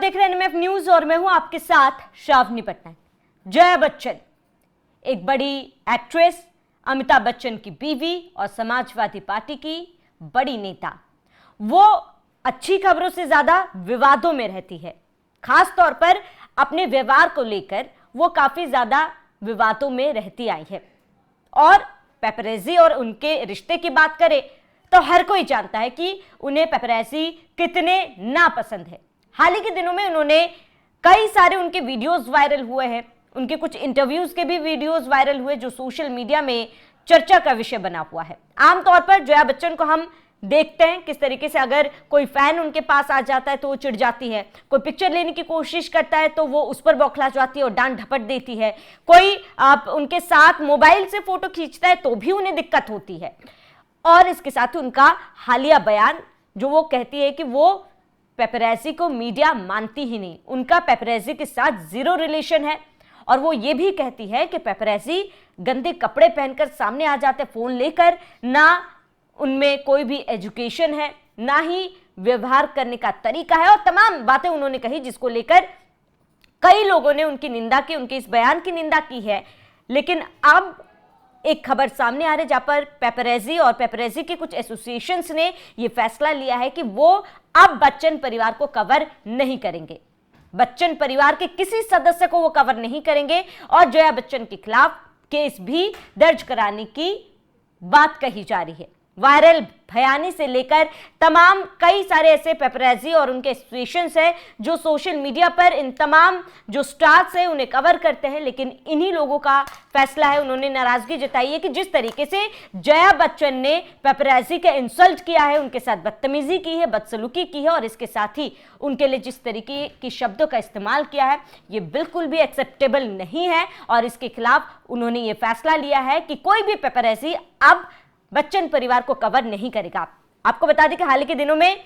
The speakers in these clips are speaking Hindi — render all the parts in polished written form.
देख रहे हैं एनएमएफ न्यूज और मैं हूं आपके साथ श्रावणी पटनायक। जया बच्चन एक बड़ी एक्ट्रेस, अमिताभ बच्चन की बीवी और समाजवादी पार्टी की बड़ी नेता। वो अच्छी खबरों से ज्यादा विवादों में रहती है। खास तौर पर अपने व्यवहार को लेकर वो काफी ज्यादा विवादों में रहती आई है। और पेपरेजी और उनके रिश्ते की बात करें तो हर कोई जानता है कि उन्हें पेपरेजी कितने नापसंद है। हाल ही के दिनों में उन्होंने कई सारे उनके वीडियोस वायरल हुए हैं, उनके कुछ इंटरव्यूज के भी वीडियोस वायरल हुए जो सोशल मीडिया में चर्चा का विषय बना हुआ है। आमतौर पर जया बच्चन को हम देखते हैं किस तरीके से अगर कोई फैन उनके पास आ जाता है तो वो चिढ़ जाती है, कोई पिक्चर लेने की कोशिश करता है तो वो उस पर बौखला जाती है और डांट ढपट देती है, कोई आप उनके साथ मोबाइल से फोटो खींचता है तो भी उन्हें दिक्कत होती है। और इसके साथ ही उनका हालिया बयान जो वो कहती है कि वो पेपरेजी को मीडिया मानती ही नहीं, उनका पेपरेजी के साथ जीरो रिलेशन है। और वो ये भी कहती है कि पेपरेजी गंदे कपड़े पहनकर सामने आ जाते फोन लेकर, ना उनमें कोई भी एजुकेशन है, ना ही व्यवहार करने का तरीका है। और तमाम बातें उन्होंने कही जिसको लेकर कई लोगों ने उनकी निंदा की, उनके इस बयान की निंदा की है। लेकिन अब एक खबर सामने आ रही है जहां पर पेपरेजी और पेपरेजी के कुछ एसोसिएशंस ने यह फैसला लिया है कि वो अब बच्चन परिवार को कवर नहीं करेंगे। बच्चन परिवार के किसी सदस्य को वो कवर नहीं करेंगे और जया बच्चन के खिलाफ केस भी दर्ज कराने की बात कही जा रही है। वायरल भयानी से लेकर तमाम कई सारे ऐसे पेपरेजी और उनके एसोसिएशंस हैं जो सोशल मीडिया पर इन तमाम जो स्टार्स हैं उन्हें कवर करते हैं। लेकिन इन्हीं लोगों का फैसला है, उन्होंने नाराजगी जताई है कि जिस तरीके से जया बच्चन ने पेपरेजी का इंसल्ट किया है, उनके साथ बदतमीजी की है, बदसलूकी की है और इसके साथ ही उनके लिए जिस तरीके की शब्दों का इस्तेमाल किया है ये बिल्कुल भी एक्सेप्टेबल नहीं है। और इसके खिलाफ उन्होंने ये फैसला लिया है कि कोई भी पेपरेजी अब बच्चन परिवार को कवर नहीं करेगा। आपको बता दें कि हाल के दिनों में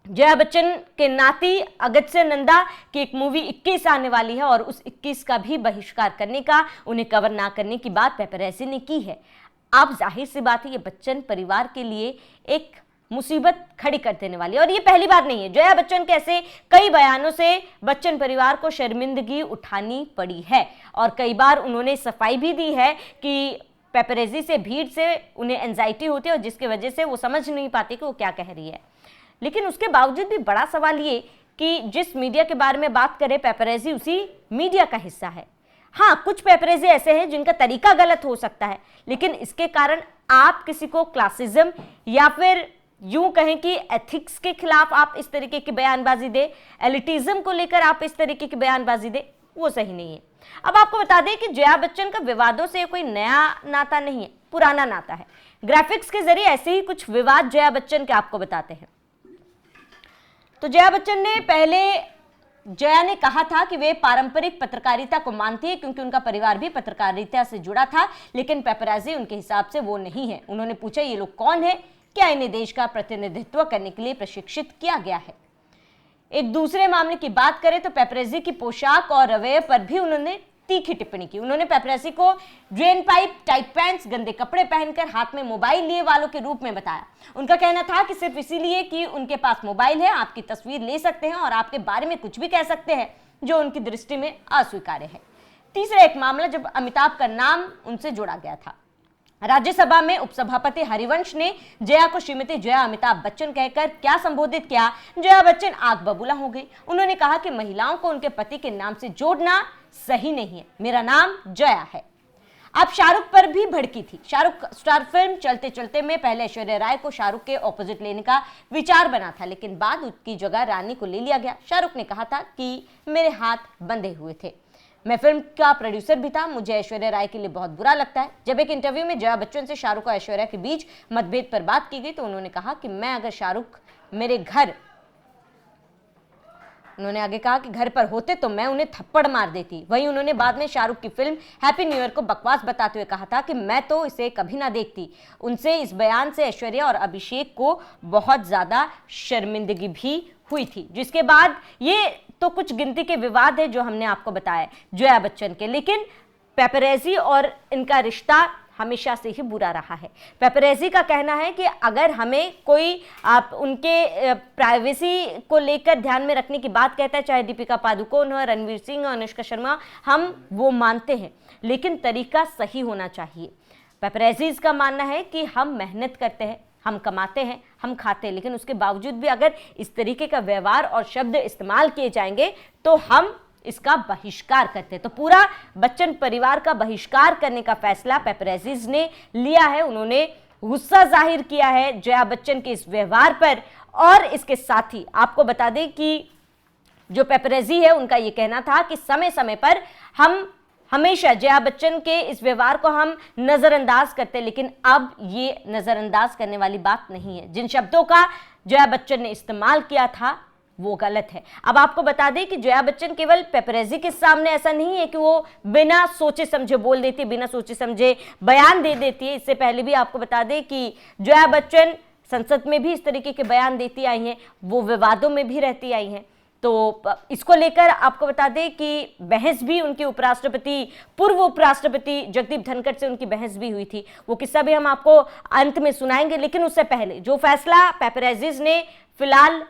जया बच्चन के नाती अगस्त्य नंदा की एक मूवी 21 आने वाली है और उस 21 का भी बहिष्कार करने का, उन्हें कवर ना करने की बात पेपरेजी ने की है। अब जाहिर सी बात है ये बच्चन परिवार के लिए एक मुसीबत खड़ी कर देने वाली है। और ये पहली बार नहीं है, जया बच्चन के ऐसे कई बयानों से बच्चन परिवार को शर्मिंदगी उठानी पड़ी है और कई बार उन्होंने सफाई भी दी है कि पेपरेजी से, भीड़ से उन्हें एंजाइटी होती है और जिसकी वजह से वो समझ नहीं पाती कि वो क्या कह रही है। लेकिन उसके बावजूद भी बड़ा सवाल ये कि जिस मीडिया के बारे में बात करें पेपरेजी उसी मीडिया का हिस्सा है। हाँ, कुछ पेपरेजी ऐसे हैं जिनका तरीका गलत हो सकता है, लेकिन इसके कारण आप किसी को क्लासिज्म या फिर यूं कहें कि एथिक्स के खिलाफ आप इस तरीके की बयानबाजी दे, एलिटिज्म को लेकर आप इस तरीके की बयानबाजी दे, वो सही नहीं है। अब आपको बता दें कि जया बच्चन का विवादों से कोई नया नाता नहीं है, पुराना नाता है। ग्राफिक्स के जरिए ऐसे ही कुछ विवाद जया बच्चन के आपको बताते हैं। तो जया बच्चन ने पहले, जया ने कहा था कि वे पारंपरिक पत्रकारिता को मानती है क्योंकि उनका परिवार भी पत्रकारिता से जुड़ा था, लेकिन पेपराजी उनके हिसाब से वो नहीं है। उन्होंने पूछा ये लोग कौन है, क्या इन्हें देश का प्रतिनिधित्व करने के लिए प्रशिक्षित किया गया है। एक दूसरे मामले की बात करें तो पेपरेजी की पोशाक और रवैये पर भी उन्होंने तीखी टिप्पणी की। उन्होंने पेपरेजी को ड्रेन पाइप, टाइट पैंट्स, गंदे कपड़े पहनकर हाथ में मोबाइल लिए वालों के रूप में बताया। उनका कहना था कि सिर्फ इसीलिए कि उनके पास मोबाइल है आपकी तस्वीर ले सकते हैं और आपके बारे में कुछ भी कह सकते हैं जो उनकी दृष्टि में अस्वीकार्य है। तीसरा एक मामला जब अमिताभ का नाम उनसे जोड़ा गया था। राज्यसभा में उपसभापति हरिवंश ने जया को श्रीमती जया अमिताभ बच्चन कहकर क्या संबोधित किया, जया बच्चन आग बबूला हो गई। उन्होंने कहा कि महिलाओं को उनके पति के नाम से जोड़ना सही नहीं है, मेरा नाम जया है। अब शाहरुख पर भी भड़की थी। शाहरुख स्टार फिल्म चलते चलते में पहले ऐश्वर्या राय को शाहरुख के ऑपोजिट लेने का विचार बना था, लेकिन बाद उसकी जगह रानी को ले लिया गया। शाहरुख ने कहा था कि मेरे हाथ बंधे हुए थे, मैं फिल्म का प्रोड्यूसर भी था, मुझे ऐश्वर्या राय के लिए बहुत बुरा लगता है। जब एक इंटरव्यू में जया बच्चन से शाहरुख और ऐश्वर्या के बीच मतभेद पर बात की गई तो उन्होंने कहा कि मैं अगर शाहरुख मेरे घर, उन्होंने आगे कहा कि घर पर होते तो मैं उन्हें थप्पड़ मार देती। वहीं उन्होंने बाद में शाहरुख की फिल्म हैप्पी न्यू ईयर को बकवास बताते हुए कहा था कि मैं तो इसे कभी ना देखती। उनसे इस बयान से ऐश्वर्या और अभिषेक को बहुत ज्यादा शर्मिंदगी भी हुई थी। जिसके बाद ये तो कुछ गिनती के विवाद है जो हमने आपको बताया जया बच्चन के, लेकिन पेपरेजी और इनका रिश्ता हमेशा से ही बुरा रहा है। पेपरेजी का कहना है कि अगर हमें कोई आप उनके प्राइवेसी को लेकर ध्यान में रखने की बात कहता है, चाहे दीपिका पादुकोण हो, रणवीर सिंह हो, अनुष्का शर्मा, हम वो मानते हैं, लेकिन तरीका सही होना चाहिए। पेपरेजीज का मानना है कि हम मेहनत करते हैं, हम कमाते हैं, हम खाते हैं, लेकिन उसके बावजूद भी अगर इस तरीके का व्यवहार और शब्द इस्तेमाल किए जाएंगे तो हम इसका बहिष्कार करते हैं। तो पूरा बच्चन परिवार का बहिष्कार करने का फैसला पेपरेजीज ने लिया है। उन्होंने गुस्सा जाहिर किया है जया बच्चन के इस व्यवहार पर। और इसके साथ ही आपको बता दें कि जो पेपरेजी है उनका यह कहना था कि समय समय पर हम हमेशा जया बच्चन के इस व्यवहार को हम नजरअंदाज करते हैं, लेकिन अब ये नजरअंदाज करने वाली बात नहीं है। जिन शब्दों का जया बच्चन ने इस्तेमाल किया था वो गलत है। अब आपको बता दें कि जया बच्चन केवल पेपरेजी के सामने ऐसा नहीं है कि वो बिना सोचे समझे बोल देती है, बिना सोचे समझे बयान दे देती है। इससे पहले भी आपको बता दें कि जया बच्चन संसद में भी इस तरीके के बयान देती आई हैं, वो विवादों में भी रहती आई हैं। तो इसको लेकर आपको बता दें कि बहस भी उनके उपराष्ट्रपति, पूर्व उपराष्ट्रपति जगदीप धनखड़ से उनकी बहस भी हुई थी। वो किस्सा भी हम आपको अंत में सुनाएंगे, लेकिन उससे पहले जो फैसला पेपरेजीज ने फिलहाल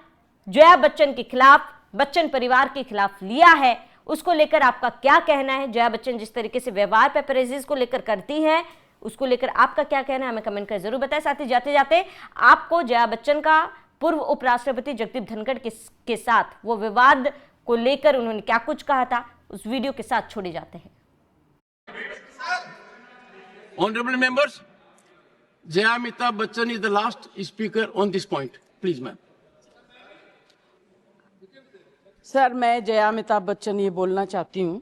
जया बच्चन के खिलाफ, बच्चन परिवार के खिलाफ लिया है, उसको लेकर आपका क्या कहना है? जया बच्चन जिस तरीके से व्यवहार पेपरेजीज को लेकर करती हैं, उसको लेकर आपका क्या कहना है? हमें कमेंट कर जरूर बताएं। साथ ही जाते जाते आपको जया बच्चन का पूर्व उपराष्ट्रपति जगदीप धनखड़ के साथ वो विवाद को लेकर उन्होंने क्या कुछ कहा था, उस वीडियो के साथ छोड़े जाते हैं। Honorable members, Jaya Amitabh Bachchan is the last speaker on this point. Please, ma'am. Sir, मैं जया अमिताभ बच्चन ये बोलना चाहती हूँ,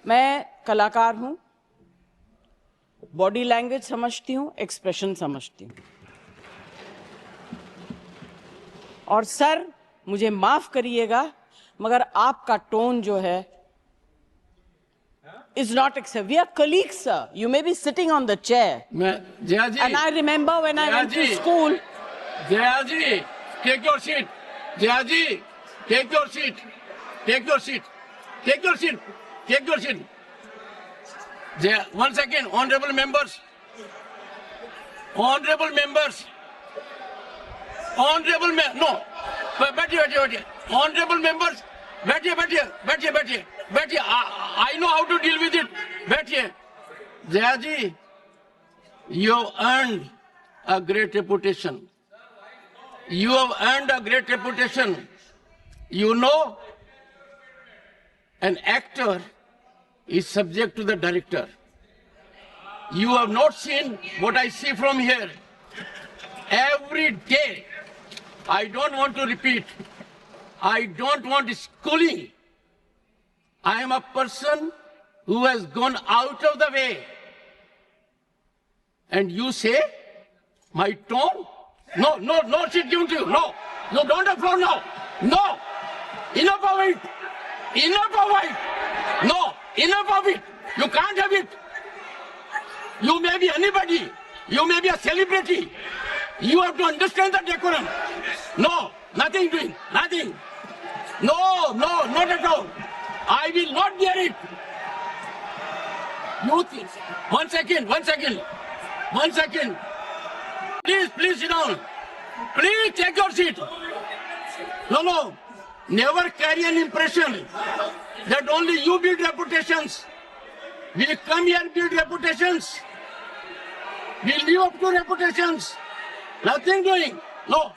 मैं कलाकार हूँ, बॉडी लैंग्वेज समझती हूँ, एक्सप्रेशन समझती हूँ। और सर, मुझे माफ करिएगा मगर आपका टोन जो है is not acceptable. We are colleagues, sir. You may be sitting on the chair. Jaya ji. And I remember when I went to school. Jaya ji, take your seat. Jaya ji, take your seat. Take your seat. Take your seat. Take your seat. Jaya, 1 second, honorable members. Honorable members. Honorable no. बैठिए. Honorable members. बैठिए. I know how to deal with it. बैठिए. Jaya ji, you have earned a great reputation. You have earned a great reputation. You know, an actor is subject to the director. You have not seen what I see from here. Every day, I don't want to repeat. I don't want schooling. I am a person who has gone out of the way. And you say, my tone? No, she's given to you. No, don't applaud now. No, enough of it. No, enough of it. You can't have it. You may be anybody. You may be a celebrity. You have to understand the decorum. No, nothing doing, nothing. No, not at all. I will not bear it. You think, 1 second. Please sit down. Please take your seat. No. Never carry an impression that only you build reputations. We come here and build reputations. We live up to reputations. Nothing doing. No.